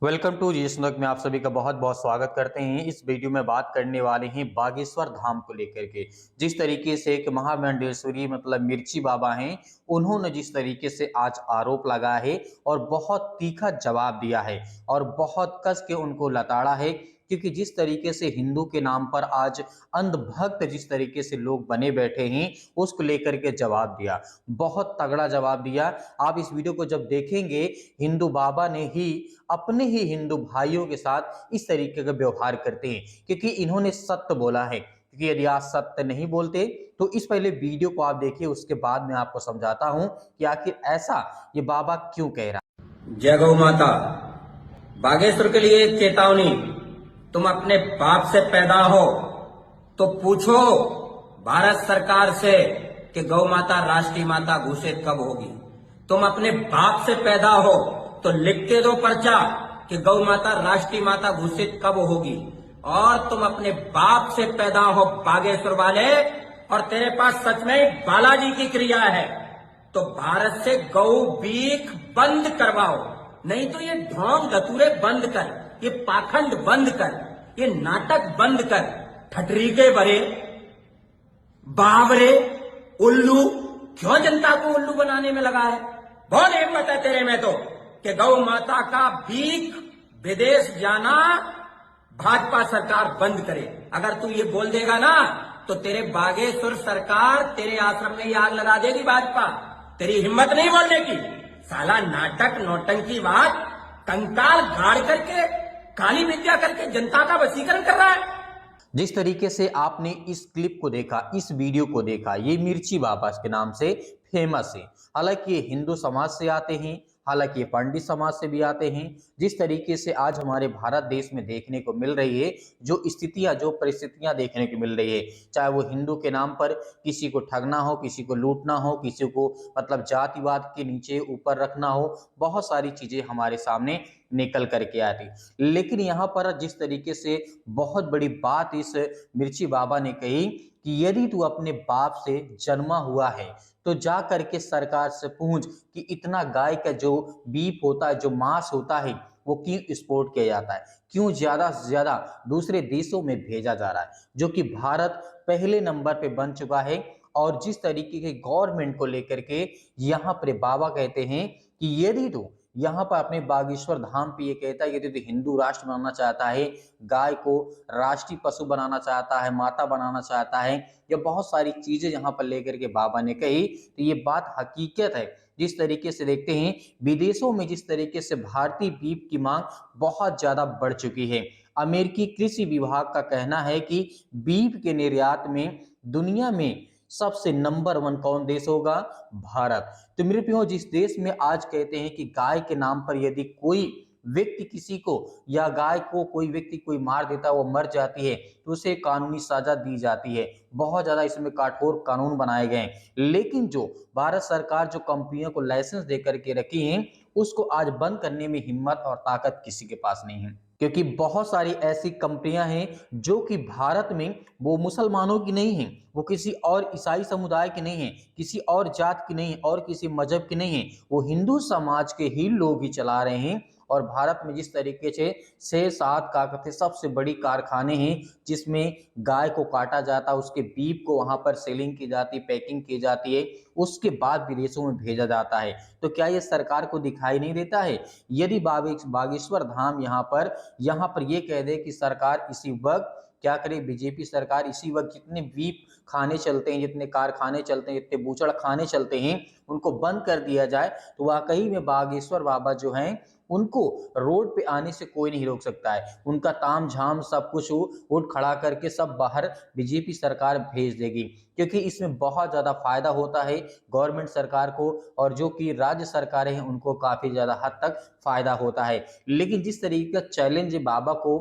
Welcome to जी सुनक में आप सभी का बहुत बहुत स्वागत करते हैं। इस वीडियो में बात करने वाले हैं बागेश्वर धाम को लेकर के। जिस तरीके से एक महामंडलेश्वरी मतलब मिर्ची बाबा हैं, उन्होंने जिस तरीके से आज आरोप लगाया है और बहुत तीखा जवाब दिया है और बहुत कस के उनको लताड़ा है, क्योंकि जिस तरीके से हिंदू के नाम पर आज अंधभक्त जिस तरीके से लोग बने बैठे हैं, उसको लेकर के जवाब दिया, बहुत तगड़ा जवाब दिया। आप इस वीडियो को जब देखेंगे, हिंदू बाबा ने ही अपने ही हिंदू भाइयों के साथ इस तरीके का व्यवहार करते हैं, क्योंकि इन्होंने सत्य बोला है। क्योंकि यदि आप सत्य नहीं बोलते तो इस पहले वीडियो को आप देखिए, उसके बाद मैं आपको समझाता हूं कि आखिर ऐसा ये बाबा क्यों कह रहा है। जय गौ माता। बागेश्वर के लिए एक चेतावनी। तुम अपने बाप से पैदा हो तो पूछो भारत सरकार से कि गौ माता राष्ट्रीय माता घोषित कब होगी। तुम अपने बाप से पैदा हो तो लिख के दो पर्चा कि गौ माता राष्ट्रीय माता घोषित कब होगी। और तुम अपने बाप से पैदा हो बागेश्वर वाले, और तेरे पास सच में बालाजी की क्रिया है, तो भारत से गौ बीख बंद करवाओ। नहीं तो ये ढोंग धतूरे बंद कर, ये पाखंड बंद कर, ये नाटक बंद कर। ठटरीके भरे बावरे उल्लू, क्यों जनता को उल्लू बनाने में लगा है? बहुत हिम्मत है तेरे में तो कि गौ माता का बीख विदेश जाना भाजपा सरकार बंद करे। अगर तू ये बोल देगा ना तो तेरे बागेश्वर सरकार तेरे आश्रम में ही आग लगा देगी भाजपा। तेरी हिम्मत नहीं बोलने की। साला नाटक नौटंकी बात कंकाल गाड़ करके काली विद्या करके जनता का वशीकरण कर रहा है। जिस तरीके से आपने इस क्लिप को देखा, इस वीडियो को देखा, ये मिर्ची बाबा के नाम से फेमस है। हालांकि ये हिंदू समाज से आते हैं, हालांकि ये पंडित समाज से भी आते हैं। जिस तरीके से आज हमारे भारत देश में देखने को मिल रही है, जो स्थितियां जो परिस्थितियां देखने को मिल रही है, चाहे वो हिंदू के नाम पर किसी को ठगना हो, किसी को लूटना हो, किसी को मतलब जातिवाद के नीचे ऊपर रखना हो, बहुत सारी चीजें हमारे सामने निकल करके आती। लेकिन यहाँ पर जिस तरीके से बहुत बड़ी बात इस मिर्ची बाबा ने कही कि यदि तू अपने बाप से जन्मा हुआ है तो जा करके सरकार से पूछ कि इतना गाय का जो बीफ होता है, जो मांस होता है, वो क्यों एक्सपोर्ट किया जाता है, क्यों ज्यादा से ज्यादा दूसरे देशों में भेजा जा रहा है, जो कि भारत पहले नंबर पे बन चुका है। और जिस तरीके के गवर्नमेंट को लेकर के यहाँ पर बाबा कहते हैं कि यदि तू यहाँ पर अपने बागेश्वर धाम पे ये कहता है यदि तो हिंदू राष्ट्र बनाना चाहता है, गाय को राष्ट्रीय पशु बनाना चाहता है, माता बनाना चाहता है, या बहुत सारी चीजें यहाँ पर लेकर के बाबा ने कही, तो ये बात हकीकत है। जिस तरीके से देखते हैं विदेशों में जिस तरीके से भारतीय बीफ की मांग बहुत ज्यादा बढ़ चुकी है। अमेरिकी कृषि विभाग का कहना है कि बीफ के निर्यात में दुनिया में सबसे नंबर वन कौन देश होगा? भारत। तो मेरे प्रियो, जिस देश में आज कहते हैं कि गाय के नाम पर यदि कोई व्यक्ति किसी को या गाय को कोई व्यक्ति कोई मार देता है, वो मर जाती है, तो उसे कानूनी सजा दी जाती है। बहुत ज्यादा इसमें कठोर कानून बनाए गए हैं। लेकिन जो भारत सरकार जो कंपनियों को लाइसेंस दे करके रखी है, उसको आज बंद करने में हिम्मत और ताकत किसी के पास नहीं है, क्योंकि बहुत सारी ऐसी कंपनियां हैं जो कि भारत में वो मुसलमानों की नहीं है, वो किसी और ईसाई समुदाय की नहीं है, किसी और जात की नहीं है, और किसी मजहब की नहीं है, वो हिंदू समाज के ही लोग ही चला रहे हैं। और भारत में जिस तरीके से 6-7 का सबसे बड़ी कारखाने हैं जिसमें गाय को काटा जाता है, उसके बीफ को वहां पर सेलिंग की जाती है, पैकिंग की जाती है, उसके बाद विदेशों में भेजा जाता है। तो क्या ये सरकार को दिखाई नहीं देता है? यदि बागेश्वर धाम यहाँ पर ये कह दे कि सरकार इसी वक्त क्या करे, बीजेपी सरकार इसी वक्त जितने बीफ खाने चलते हैं, जितने कारखाने चलते हैं, जितने बूचड़ खाने चलते हैं, उनको बंद कर दिया जाए, तो वाकई में बागेश्वर बाबा जो हैं उनको रोड पे आने से कोई नहीं रोक सकता है। उनका ताम झाम सब कुछ उठ खड़ा करके सब बाहर बीजेपी सरकार भेज देगी, क्योंकि इसमें बहुत ज्यादा फायदा होता है गवर्नमेंट सरकार को, और जो कि राज्य सरकारें हैं उनको काफी ज्यादा हद तक फायदा होता है। लेकिन जिस तरीके का चैलेंज बाबा को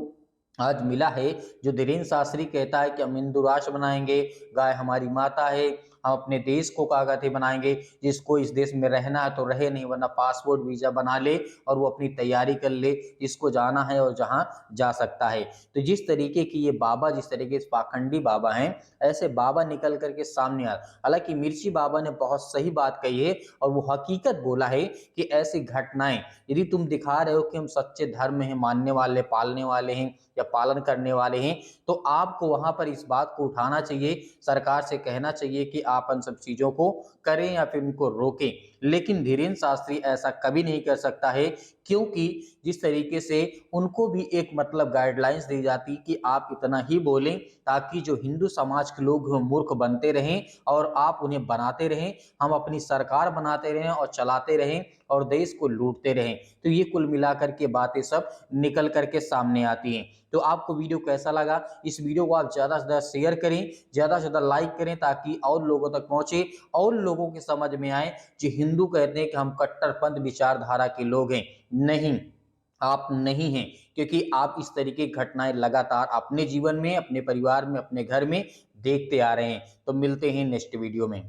आज मिला है, जो धीरेन्द्र शास्त्री कहता है कि हम हिंदू राष्ट्र बनाएंगे, गाय हमारी माता है, हम अपने देश को क्या कहते हैं बनाएंगे, जिसको इस देश में रहना है तो रहे, नहीं वरना पासपोर्ट वीजा बना ले और वो अपनी तैयारी कर ले, जिसको जाना है और जहां जा सकता है। तो जिस तरीके की ये बाबा, जिस तरीके से पाखंडी बाबा हैं, ऐसे बाबा निकल करके सामने आ, हालांकि मिर्ची बाबा ने बहुत सही बात कही है और वो हकीकत बोला है कि ऐसी घटनाएं यदि तुम दिखा रहे हो कि हम सच्चे धर्म में हैं, मानने वाले, पालने वाले हैं या पालन करने वाले हैं, तो आपको वहां पर इस बात को उठाना चाहिए, सरकार से कहना चाहिए कि आप इन सब चीजों को करें या फिर उनको रोकें। लेकिन धीरेन्द्र शास्त्री ऐसा कभी नहीं कर सकता है, क्योंकि जिस तरीके से उनको भी एक मतलब गाइडलाइंस दी जाती कि आप इतना ही बोलें ताकि जो हिंदू समाज के लोग मूर्ख बनते रहें और आप उन्हें बनाते रहें, हम अपनी सरकार बनाते रहें और चलाते रहें और देश को लूटते रहें। तो ये कुल मिलाकर के बातें सब निकल करके सामने आती हैं। तो आपको वीडियो कैसा लगा? इस वीडियो को आप ज़्यादा से ज़्यादा शेयर करें, ज़्यादा से ज़्यादा लाइक करें ताकि और लोगों तक पहुँचे और लोगों के समझ में आए कि हिंदू कहते हैं कि हम कट्टरपंथ विचारधारा के लोग हैं। नहीं, आप नहीं हैं, क्योंकि आप इस तरीके की घटनाएं लगातार अपने जीवन में, अपने परिवार में, अपने घर में देखते आ रहे हैं। तो मिलते हैं नेक्स्ट वीडियो में।